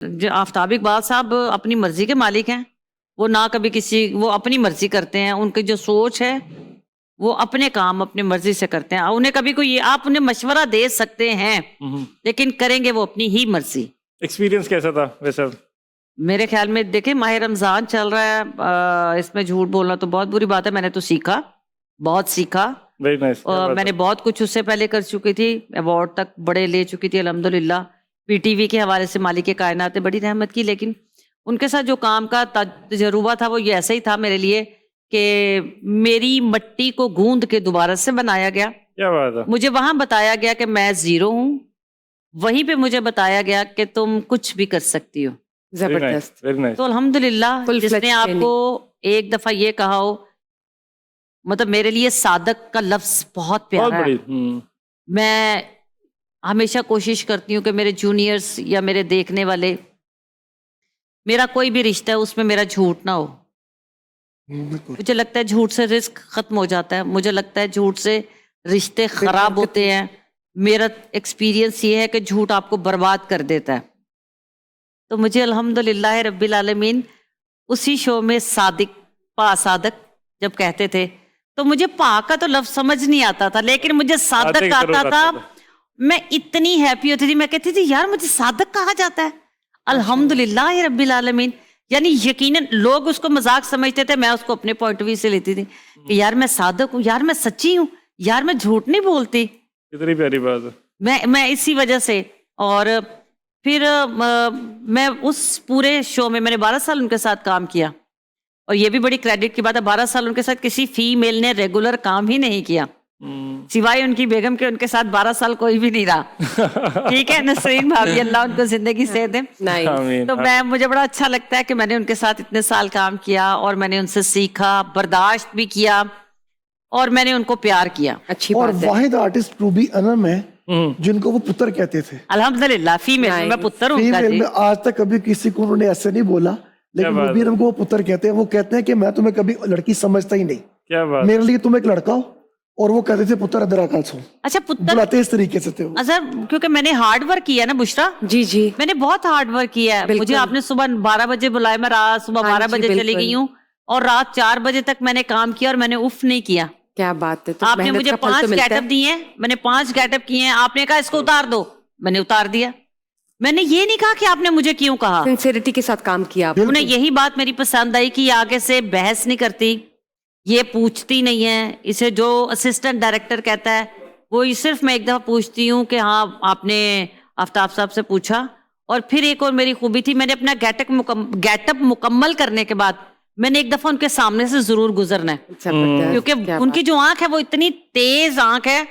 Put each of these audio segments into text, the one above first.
آفتاب اقبال صاحب اپنی مرضی کے مالک ہیں، وہ نہ کبھی وہ اپنی مرضی کرتے ہیں، ان کی جو سوچ ہے وہ اپنے کام اپنی مرضی سے کرتے ہیں، انہیں کبھی کوئی آپ انہیں مشورہ دے سکتے ہیں لیکن کریں گے وہ اپنی ہی مرضی۔ ایکسپیرینس کیسا تھا ویسا؟ میرے خیال میں دیکھیں ماہ رمضان چل رہا ہے، اس میں جھوٹ بولنا تو بہت بری بات ہے، میں نے تو سیکھا، بہت سیکھا، ویری نائس۔ اور میں نے بہت کچھ اس سے پہلے کر چکی تھی، ایوارڈ تک بڑے لے چکی تھی الحمدللہ، پی ٹی وی کے حوالے سے مالک کائنات نے بڑی رحمت کی، لیکن ان کے ساتھ جو کام کا تجربہ تھا وہ یہ ایسا ہی تھا میرے لیے کہ میری مٹی کو گوند کے دوبارہ سے بنایا گیا۔ کیا بات ہے۔ مجھے وہاں بتایا گیا کہ میں زیرو ہوں، وہیں پہ مجھے بتایا گیا کہ تم کچھ بھی کر سکتی ہو۔ زبردست۔ تو الحمدللہ جس نے آپ کو ایک دفعہ یہ کہا ہو، مطلب میرے لیے صادق کا لفظ بہت پیارا ہے۔ میں ہمیشہ کوشش کرتی ہوں کہ میرے جونیئرز یا میرے دیکھنے والے، میرا کوئی بھی رشتہ ہے اس میں میرا جھوٹ نہ ہو۔ مجھے لگتا ہے جھوٹ سے رزق ختم ہو جاتا ہے، مجھے لگتا ہے جھوٹ سے رشتے خراب ہوتے ہیں، میرا ایکسپیرینس یہ ہے کہ جھوٹ آپ کو برباد کر دیتا ہے۔ تو مجھے الحمدللہ رب العالمین اسی شو میں صادق پا صادق جب کہتے تھے تو مجھے پا کا تو لفظ سمجھ نہیں آتا تھا، لیکن مجھے صادق آتا تھا، میں اتنی ہیپی ہوتی تھی، میں کہتی تھی یار مجھے صادق کہا جاتا ہے، الحمدللہ رب العالمین۔ یعنی یقیناً لوگ اس کو مذاق سمجھتے تھے، میں اس کو اپنے پوائنٹ آف ویو سے لیتی تھی کہ یار میں صادق ہوں، یار میں سچی ہوں، یار میں جھوٹ نہیں بولتی۔ کتنی پیاری بات ہے۔ میں اسی وجہ سے، اور پھر میں اس پورے شو میں نے 12 سال ان کے ساتھ کام کیا، اور یہ بھی بڑی کریڈٹ کی بات ہے 12 سال ان کے ساتھ کسی فیمیل نے ریگولر کام ہی نہیں کیا سوائے ان کی بیگم کے، ان کے ساتھ 12 سال کوئی بھی نہیں رہا۔ ٹھیک ہے نسرین بھابی، اللہ ان کو زندگی سے دے۔ تو مجھے بڑا اچھا لگتا ہے کہ میں نے ان کے ساتھ اتنے سال کام کیا، اور میں نے ان سے سیکھا، برداشت بھی کیا، اور میں نے ان کو پیار کیا۔ اور واحد آرٹسٹ روبی انم ہے جن کو وہ پتر کہتے تھے۔ الحمدللہ فیمیل میں پتر ہوں۔ فیمیل میں آج تک کبھی کسی کو انہوں نے ایسے نہیں بولا، لیکن روبی انم کو وہ پتر کہتے ہیں۔ وہ کہتے ہیں کہ میں تمہیں کبھی لڑکی سمجھتا ہی نہیں، میرے لیے تم ایک لڑکا ہو، اور وہ کہتے تھے پتر ادرا کلسو۔ اچھا پتر بلاتے اس طریقے سے تھے وہ۔ اچھا کیونکہ میں نے ہارڈ ورک کیا نا بشرا، جی میں نے بہت ہارڈ ورک کیا ہے۔ مجھے آپ نے صبح 12 بجے بلایا، میں رات صبح 12 بجے چلی گئی ہوں، اور رات 4 بجے تک میں نے کام کیا، اور میں نے اف نہیں کیا۔ کیا بات ہے۔ آپ نے مجھے 5 گیٹ اپ دیے ہیں، میں نے 5 گیٹ اپ کیے ہیں، آپ نے کہا اس کو اتار دو، میں نے اتار دیا۔ میں نے یہ نہیں کہا کہ آپ نے مجھے کیوں کہا، سنسیریٹی کے ساتھ کام کیا۔ انہیں یہی بات میری پسند آئی کہ آگے سے بحث نہیں کرتی، یہ پوچھتی نہیں ہے، اسے جو اسسٹنٹ ڈائریکٹر کہتا ہے وہ صرف میں ایک دفعہ پوچھتی ہوں کہ ہاں آپ نے آفتاب صاحب سے پوچھا۔ اور پھر ایک اور میری خوبی تھی، میں نے اپنا گیٹ اپ مکمل کرنے کے بعد میں نے ایک دفعہ ان کے سامنے سے ضرور گزرنا ہے، کیونکہ ان کی جو آنکھ ہے وہ اتنی تیز آنکھ ہے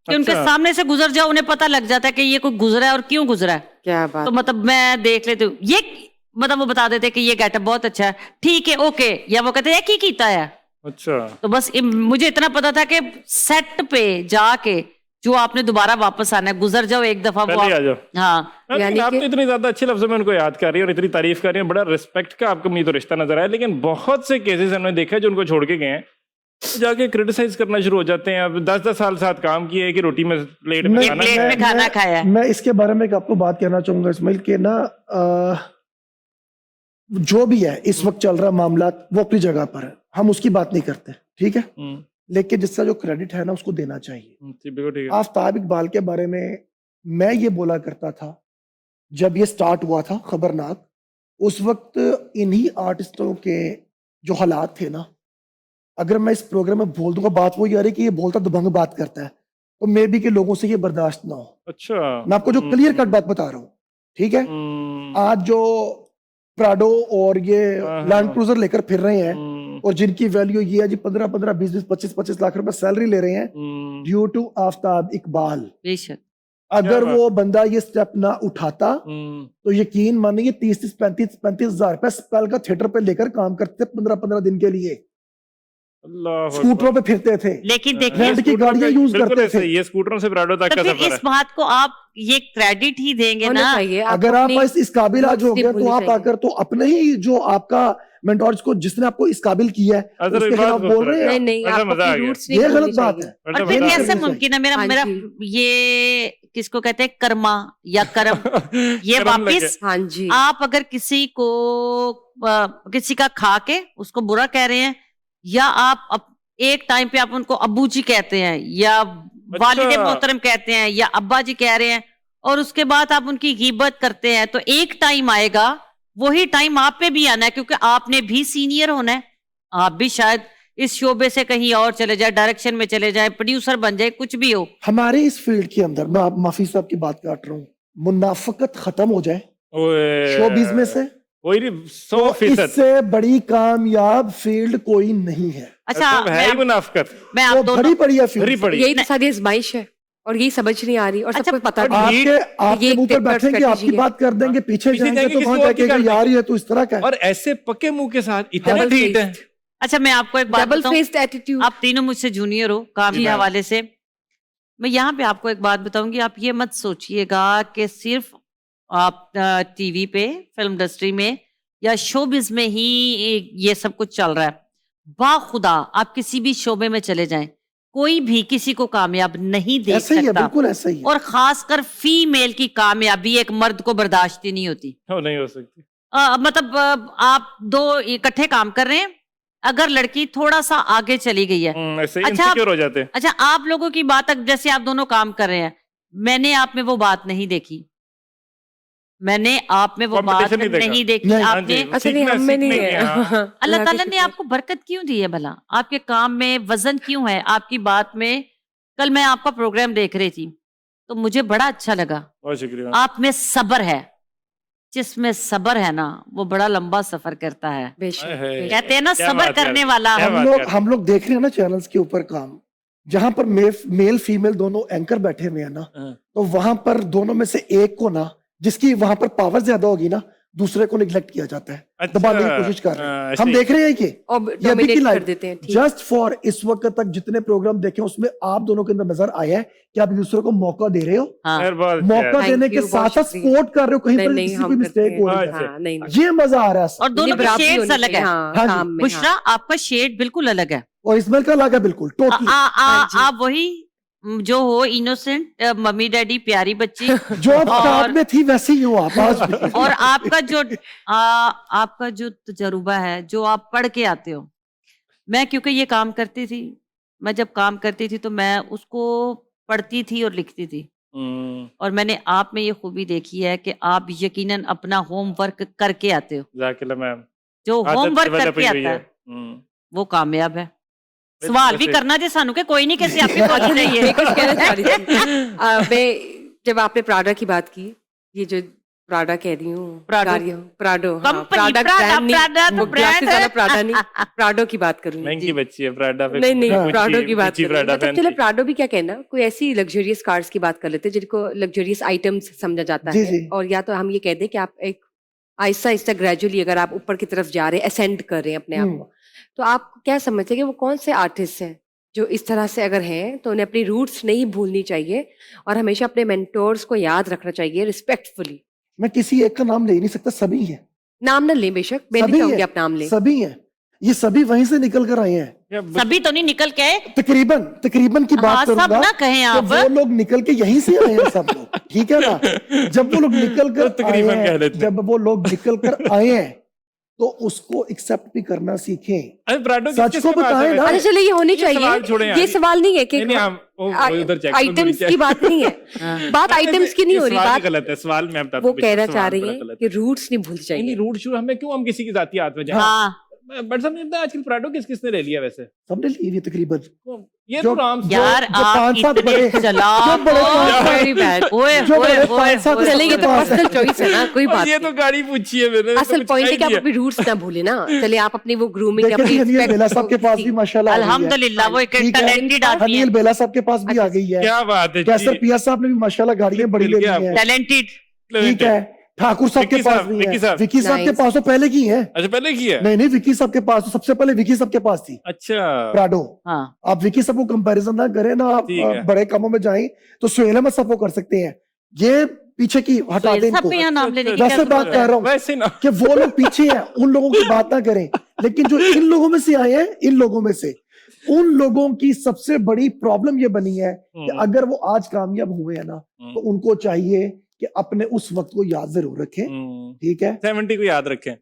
کہ ان کے سامنے سے گزر جاؤ انہیں پتہ لگ جاتا ہے کہ یہ کوئی گزرا ہے اور کیوں گزرا ہے۔ کیا بات۔ تو مطلب میں دیکھ لیتی ہوں، یہ مطلب وہ بتا دیتے کہ یہ گیٹ اپ بہت اچھا ہے، ٹھیک ہے اوکے، یا وہ کہتے ہیں کی کیتا ہے۔ اچھا تو بس مجھے اتنا پتا تھا کہ سیٹ پہ جا کے جو آپ نے دوبارہ واپس آنا ہے، گزر جاؤ ایک دفعہ وہ ہاں۔ آپ تو اتنی زیادہ اچھے لفظوں میں ان کو یاد کر رہی ہیں اور اتنی تعریف کر رہی ہیں، بڑا رسپیکٹ کا آپ کو مجھے تو رشتہ نظر آیا، لیکن بہت سے کیسز ہم نے دیکھا ہے جو ان کو چھوڑ کے گئے ہیں، جا کے کرٹیسائز کرنا شروع ہو جاتے ہیں۔ اب 10 سال ساتھ کام کیے کہ روٹی میں پلیٹ میں کھانا کھایا۔ میں اس کے بارے میں آپ کو بات کہنا چاہوں گا اسماعیل کہ نا جو بھی ہے اس وقت چل رہا معاملات وہ اپنی جگہ پر ہے، ہم اس کی بات نہیں کرتے، ٹھیک ہے، لیکن جس کا جو کریڈٹ ہے نا اس کو دینا چاہیے۔ آفتاب اقبال کے بارے میں یہ بولا کرتا تھا جب یہ سٹارٹ ہوا تھا خبرناک، اس وقت انہی آرٹسٹوں کے جو حالات تھے نا، اگر میں اس پروگرام میں بول دوں گا بات وہ یہ آ رہی کہ یہ بولتا دبنگ بات کرتا ہے، تو مے بی کہ لوگوں سے یہ برداشت نہ ہو۔ اچھا میں آپ کو جو کلیئر کٹ بات بتا رہا ہوں، ٹھیک ہے، آج جو پراڈو اور یہ لینڈ کروزر لے کر پھر رہے ہیں اور جن کی ویلیو یہ ہے جی 15 20 25 لاکھ روپے سیلری لے رہے ہیں ڈیو ٹو آفتاب اقبال، اگر وہ بندہ یہ سٹیپ نہ اٹھاتا تو یقین مانیے 30-35 ہزار روپے سپیل کا تھیٹر پہ لے کر کام کرتے 15 دن کے لیے، اسکوٹروں پہ پھرتے تھے، لیکن رینٹ کی گاڑیاں یوز کرتے تھے۔ یہ اسکوٹروں سے پراڈو تک کا سفر ہے۔ اس بات کو آپ یہ کریڈٹ ہی دیں گے نا، اگر آپ اس قابل آج ہو گیا تو آپ آ کر تو اپنے ہی جو آپ کا مینٹورز کو جس نے آپ کو اس قابل کیا ہے اس کے خلاف بول رہے ہیں، یہ غلط بات ہے۔ اور پھر کیسے ممکن ہے، میرا یہ किसको कहते हैं कर्मा या कर्म, ये कर्म लगे। वापिस हाँ जी, आप अगर किसी को किसी का खा के उसको बुरा कह रहे हैं, या आप एक टाइम पे आप उनको अब्बू जी कहते हैं या वालिद मोहतरम कहते हैं या अब्बा जी कह रहे हैं, और उसके बाद आप उनकी गीबत करते हैं, तो एक टाइम आएगा, वही टाइम आप पे भी आना है, क्योंकि आपने भी सीनियर होना है। आप भी शायद इस शोबे से कहीं और चले जाए, डायरेक्शन में चले जाए, प्रोड्यूसर बन जाए, कुछ भी हो। हमारे इस फील्ड के अंदर, मैं आप माफी साहब की बात काट रहा हूँ, मुनाफकत खत्म हो जाए शोबिज में से, वही तो 100%। इससे बड़ी कामयाब फील्ड कोई नहीं है। अच्छा, है ही मुनाफकत। मैं वो आप दोनों बड़ी बड़ी है भरी फील्ड। पड़ी। यही तो सारी आजमाइश है और यही समझ नहीं आ रही और अच्छा, सबको पता और नहीं। आपके ये मुंह पर paper बैठेंगे, strategy आपकी है। बात कर देंगे, पीछे पीछे जाएंगे जाएंगे, तो किसी वहां और की जाके कर यार ये तो इस तरह का है। और ऐसे पक्के मुंह के साथ इतना Double ठीक है। faced, अच्छा, मैं आपको एक बात डबल बताऊं, फेस्ड एटीट्यूड। आप तीनों मुझसे जूनियर हो काम जी के मैम। हवाले से। मैं यहाँ पे आपको एक बात बताऊंगी, आप ये मत सोचिएगा कि सिर्फ आप टीवी पे, फिल्म इंडस्ट्री में या शोबिज में ही ये सब कुछ चल रहा है। बाखुदा आप किसी भी शोबे में चले जाएं, कोई भी किसी को कामयाब नहीं देख ऐसा ही है, सकता, बिल्कुल ऐसा ही है। और खासकर फीमेल की कामयाबी एक मर्द को बर्दाश्त ही नहीं होती। वो नहीं हो सकती। मतलब आप दो इकट्ठे काम कर रहे हैं, अगर लड़की थोड़ा सा आगे चली गई है, ऐसे अच्छा, इनसिक्योर हो जाते हैं। अच्छा आप लोगों की बात, जैसे आप दोनों काम कर रहे हैं, मैंने आप में वो बात नहीं देखी, मैंने आप में वो बात Competition नहीं देखा। नहीं देखी। नहीं। हाँ आपने जी, अच्छा नहीं, सीखना- हम में नहीं सीखने है। की, हाँ। अल्लाह के ताला ने शुक्र। आपको बरकत क्यों दी है भला, आपके काम में वजन क्यों है आपकी बात में। कल मैं आपका प्रोग्राम देख रही थी तो मुझे बड़ा अच्छा लगा, बहुत शुक्रिया। आप में सब्र है, जिसमें सब्र है ना वो बड़ा लंबा सफर करता है। बेशक, है। बेशक। कहते हैं ना क्या सब्र बात है। करने वाला। क्या बात कर- हम लोग देख रहे हैं ना चैनल्स के ऊपर काम, जहां पर मेल फीमेल दोनों एंकर बैठे हुए हैं ना, हाँ। तो वहां पर दोनों में से एक को ना, जिसकी वहां पर पावर ज्यादा होगी ना, दूसरे को निगलेक्ट किया जाता है, अच्छा, दबाने की कोशिश कर रहे हाँ, हैं। ऐसे हम ही। देख रहे हैं कि और ये अभी dominate की कर लाइफ देते हैं, ठीक। जस्ट फॉर इस वक्त तक जितने प्रोग्राम देखे उसमें आप दोनों के अंदर नजर आया है कि आप एक दूसरे को मौका दे रहे हो, हाँ, यार, बहुत मौका Thank देने के you, साथ बहुत साथ शुक्रिया। सपोर्ट कर रहे हो, कहीं नहीं, पर नहीं, किसी हम की करते मिस्टेक हैं। हो रही अच्छा। है, हाँ, नहीं, नहीं। ये मजा आ रहा है। और दोनों नहीं, के बराबरी शेड्स होनी अलग है। चाहिए, हाँ, हाँ जी। काम में, बुशरा हाँ। आपका शेड बिल्कुल अलग है। और इसमें का लगा बिल्कुल टोटली हाँ जी। आप वही जो हो, इनोसेंट मम्मी डैडी प्यारी बच्ची। जो आप और- स्टार्ट में थी वैसे ही हो आप आज भी। और आपका जो तजुर्बा है, जो आप पढ़ के आते हो। मैं क्योंकि ये काम करती थी, मैं जब काम करती थी तो मैं उसको पढ़ती थी और लिखती थी, और मैंने आप में ये खूबी देखी है कि आप यकीनन अपना होमवर्क करके आते हो। जाकिला मैम, जो आदत होमवर्क develop करके हुई आता है। है वो कामयाब है। सवाल भी वैसे- करना जे सानू के कोई नहीं कैसे आपकी कॉलेज मैं चाहिए। कुछ कहना चाह रही थी। मैं जब आपने प्राडा की बात की, ये जो प्राडा कह रही हूँ, प्राडो। प्राडो, हाँ, कंपनी, प्राडा प्राडा, brand नहीं, प्राडा तो वो brand glasses है। वाला प्राडा नहीं, प्राडो की बात करूँ। महंगी बच्ची है प्राडा पे। नहीं नहीं, हाँ। प्राडो की बात ऊंची कर रही हूँ। प्राडा मतलब चलो पहनती। प्राडो भी क्या कहना, कोई ऐसी लग्जरियस कार्स की बात कर लेते हैं जिनको लग्जरियस आइटम्स समझा जाता जी, है, जी। और या तो हम ये कह दें कि आप एक आहिस्ता आहिस्ता ग्रेजुअली अगर आप ऊपर की तरफ जा रहे हैं, असेंड कर रहे हैं अपने आप को, तो आप क्या समझते हैं कि वो कौन से आर्टिस्ट हैं जो इस तरह से अगर हैं तो उन्हें अपनी रूट्स नहीं भूलनी चाहिए और हमेशा अपने मेंटोर्स को याद रखना चाहिए रिस्पेक्टफुली। मैं किसी एक का नाम ले नहीं सकता, सभी हैं, नाम न लें बेशक, मैं सभी नहीं चाहूंगी हैं, आप नाम लें। सभी हैं, ये सभी वहीं से निकल कर आए हैं। या सभी तो नहीं निकल के आए। तकरीबन तकरीबन की हाँ, बात सब करूंगा ना कहें कि आप। वो लोग निकल के यहीं से आए हैं सब लोग, ठीक है ना। जब वो लोग निकल कर तो तकरीबन आए कह हैं, लेते हैं। जब वो लोग निकल कर आए हैं तो उसको एक्सेप्ट भी करना सीखें। अरे प्राडो सच किस को किस के पास बताएं है ना। वैसे? अच्छा चलिए, ये होनी ये सवाल छोड़ें चाहिए, यार। ये सवाल नहीं है कि नहीं, नहीं, हम वो उधर check करो, आइटम्स थोड़ी की बात नहीं है, हाँ। बात आइटम्स की नहीं हो रही, सवाल बात गलत है, सवाल मैं बताता वो हूँ, कहना सवाल चाह रही बड़ा है गलत कि रूट्स नहीं भूलनी नहीं चाहिए। नहीं, रूट शुरू हमें क्यों, हम किसी की जाती हाथ में जाए। हाँ बट समझते हैं आजकल प्राडो किसने ले लिया वैसे? सबने ली हुई तकरीबन। ये जो- तो राम यार, जो आप 5-7 इतने बड़े- चलाक जो बड़े हो। 5-7 वेरी बैड। ओए जो ओए बड़े ओए 5-7 ओए। चलिए, ये तो पास है। पर्सनल चॉइस है ना, कोई बात ये तो नहीं। गाड़ी पूछी है मैंने, तो असल कुछ पॉइंट है कि कह आप दिया। अपनी रूट्स ना भूले ना। चलिए, आप अपनी वो ग्रूमिंग, देखें अपनी जी, हनील बेला साहब के पास भी respect- माशाल्लाह आ गई है। अल्हम्दुलिल्लाह वो एक ठीक है। टैलेंटेड आदमी हनील है, बेला साहब के पास भी आ गई है। क्या बात है कैसर जी। पिया साहब ने भी माशाल्लाह गाड़ियां बड़ी मिल ले ली गया हैं। टैलेंटेड। ठीक है, ठाकुर साहब के विक्की पास साहब, भी विक्की है। साहब। विक्की साहब के Nice. पास तो पहले की है। अच्छा पहले की है। नहीं नहीं, विक्की साहब के पास तो सबसे पहले विक्की साहब के पास थी अच्छा प्राडो। हाँ आप विक्की साहब को कंपैरिजन ना करें ना, आप ठीक है। बड़े कामों में जाएं तो सुहेल अहमद साहब को कर सकते हैं। ये पीछे की हटा दें सब इनको, पे यहाँ नाम लेने की वैसे क्या बात जरूरत कर है? रहा हूँ वैसे ना कि वो लोग पीछे हैं, उन लोगों की बात ना करें, लेकिन जो इन लोगों में से आए हैं, इन लोगों में से उन लोगों की सबसे बड़ी प्रॉब्लम ये बनी है कि अगर वो आज कामयाब हुए हैं ना तो उनको चाहिए कि अपने उस वक्त को याद जरूर रखें, ठीक है, 70 को याद रखें।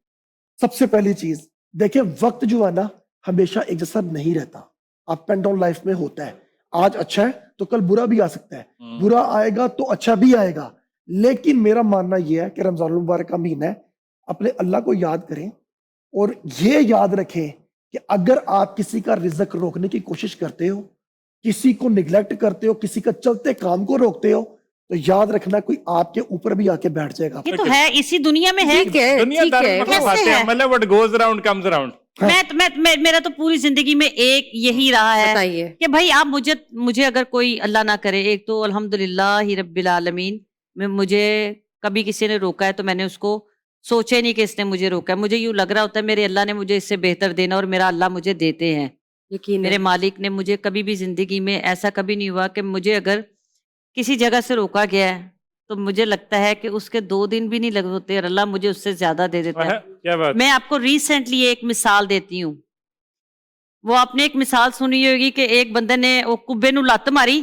सबसे पहली चीज देखिए, वक्त जो है ना हमेशा एक जैसा नहीं रहता, अप एंड डाउन लाइफ में होता है। आज अच्छा है तो कल बुरा भी आ सकता है, बुरा आएगा तो अच्छा भी आएगा। लेकिन मेरा मानना यह है कि रमजान मुबारक का महीना है, अपने अल्लाह को याद करें और ये याद रखें कि अगर आप किसी का रिज़्क रोकने की कोशिश करते हो, किसी को निगलेक्ट करते हो, किसी का चलते काम को रोकते हो, तो याद रखना कोई आपके ऊपर भी आके बैठ जाएगा। ये तो है, इसी दुनिया में है। ठीक है, दुनियादार ठीक है। मतलब कैसे बातें हैं, है? मतलब what goes around comes around. मेरा तो पूरी जिंदगी में एक यही रहा है बताइए। कि भाई आप मुझे अगर कोई अल्लाह ना करे, एक तो अल्हम्दुलिल्लाह ही रब्बिल आलमीन में मुझे कभी किसी ने रोका है तो मैंने उसको सोचे नहीं कि इसने मुझे रोका है। मुझे यूं लग रहा होता है मेरे अल्लाह ने मुझे इससे बेहतर देना और मेरा अल्लाह मुझे देते हैं। यकीन मेरे है। मालिक ने मुझे कभी भी जिंदगी में ऐसा कभी नहीं हुआ कि मुझे अगर किसी जगह से रोका गया है तो मुझे लगता है कि उसके 2 दिन भी नहीं लगे होते और अल्लाह मुझे उससे ज्यादा दे देता है। क्या बात। मैं आपको रिसेंटली एक मिसाल देती हूँ। वो आपने एक मिसाल सुनी होगी कि एक बंदे ने वो कुब्बे नू लत मारी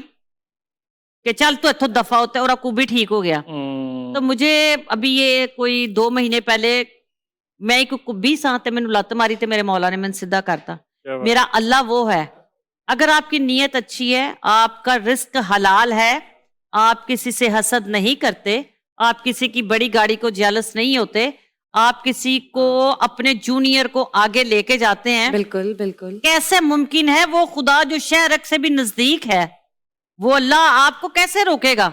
कि चल तू इत्थों दफा होता और कुब्बी ठीक हो गया। तो मुझे अभी ये कोई 2 महीने पहले मैं एक कुब्बी सा ते मैनू लत मारी ते मेरे मौला ने मैंने सीधा करता। मेरा अल्लाह वो है। अगर आपकी नीयत अच्छी है, आपका रिस्क हलाल है, आप किसी से हसद नहीं करते, आप किसी की बड़ी गाड़ी को जेलस नहीं होते, आप किसी को अपने जूनियर को आगे लेके जाते हैं, बिल्कुल बिल्कुल। कैसे मुमकिन है? वो खुदा जो शहरक से भी नजदीक है, वो अल्लाह आपको कैसे रोकेगा?